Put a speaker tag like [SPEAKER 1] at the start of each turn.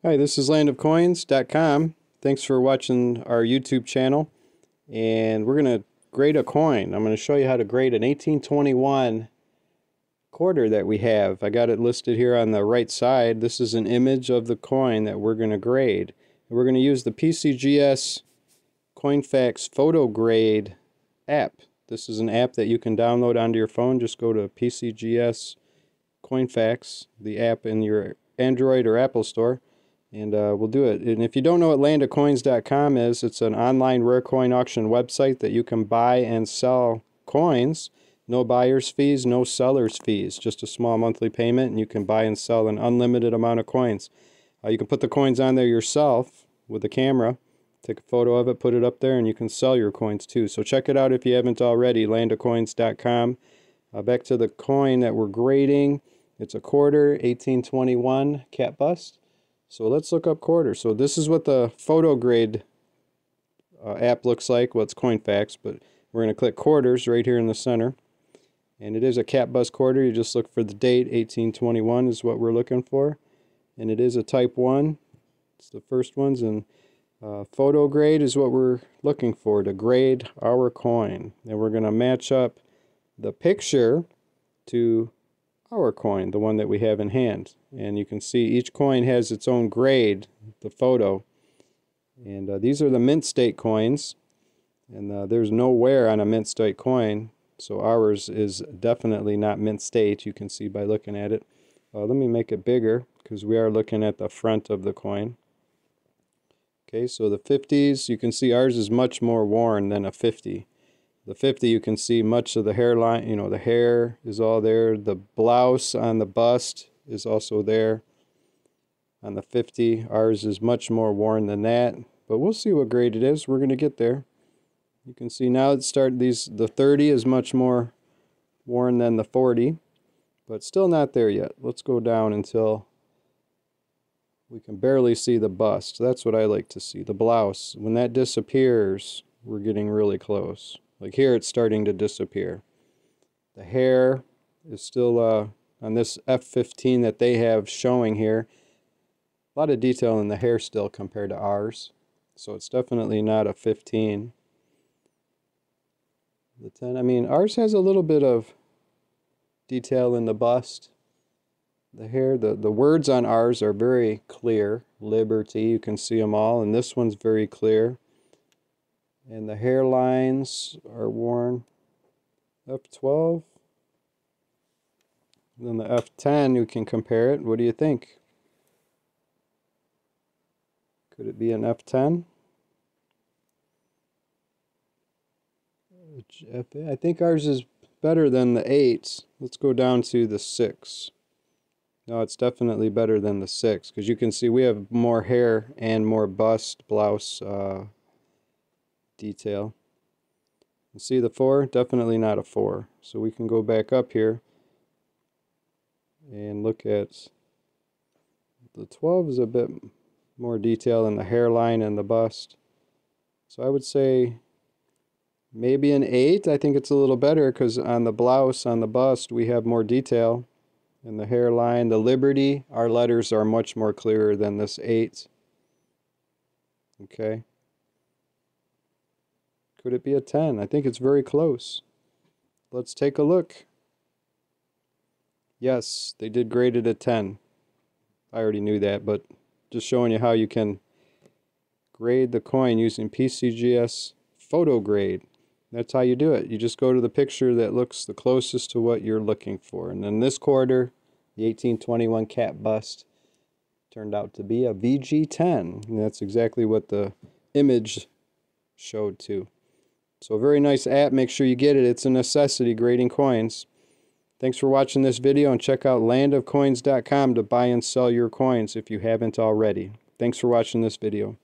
[SPEAKER 1] Hi, this is landofcoins.com. Thanks for watching our YouTube channel. And we're going to grade a coin. I'm going to show you how to grade an 1821 quarter that we have. I got it listed here on the right side. This is an image of the coin that we're going to grade. And we're going to use the Pcgs CoinFax photograde app. This is an app that you can download onto your phone. Just go to Pcgs CoinFax, the app in your Android or Apple store. And we'll do it. And if you don't know what landofcoins.com is, it's an online rare coin auction website that you can buy and sell coins. No buyer's fees, no seller's fees, just a small monthly payment, and you can buy and sell an unlimited amount of coins. You can put the coins on there yourself with a camera, take a photo of it, put it up there, and you can sell your coins too. So check it out if you haven't already, landofcoins.com. Back to the coin that we're grading. It's a quarter, 1821 cat bust. So let's look up quarters. So this is what the photograde app looks like. Well, it's CoinFax, but we're going to click quarters right here in the center. And it is a cat bust quarter. You just look for the date. 1821 is what we're looking for. And it is a type 1. It's the first ones. And photograde is what we're looking for to grade our coin. And we're going to match up the picture to our coin, the one that we have in hand. And you can see each coin has its own grade, the photo. And these are the mint state coins. And there's no wear on a mint state coin. So ours is definitely not mint state. You can see by looking at it. Let me make it bigger because we are looking at the front of the coin. Okay, so the 50s, you can see ours is much more worn than a 50. The 50, you can see much of the hairline, you know, the hair is all there. The blouse on the bust is also there. On the 50, ours is much more worn than that. But we'll see what grade it is. We're going to get there. You can see now the 30 is much more worn than the 40. But still not there yet. Let's go down until we can barely see the bust. That's what I like to see. The blouse. When that disappears, we're getting really close. Like here, it's starting to disappear. The hair is still on this F15 that they have showing here. A lot of detail in the hair still compared to ours. So it's definitely not a 15. The 10, I mean, ours has a little bit of detail in the bust. The hair, the words on ours are very clear. Liberty, you can see them all. And this one's very clear. And the hairlines are worn. F12. Then the F10, you can compare it. What do you think? Could it be an F10? I think ours is better than the 8. Let's go down to the 6. No, it's definitely better than the 6 because you can see we have more hair and more bust blouse detail. You see the 4? Definitely not a 4. So we can go back up here and look at the 12 is a bit more detail in the hairline and the bust. So I would say maybe an 8. I think it's a little better because on the blouse, on the bust, we have more detail. In the hairline, the Liberty, our letters are much more clearer than this 8. Okay. Could it be a 10? I think it's very close. Let's take a look. Yes, they did grade it at 10. I already knew that, but just showing you how you can grade the coin using Pcgs photograde. That's how you do it. You just go to the picture that looks the closest to what you're looking for. And then this quarter, the 1821 cat bust turned out to be a VG10. And that's exactly what the image showed too. So a very nice app. Make sure you get it. It's a necessity grading coins. Thanks for watching this video, and check out landofcoins.com to buy and sell your coins if you haven't already. Thanks for watching this video.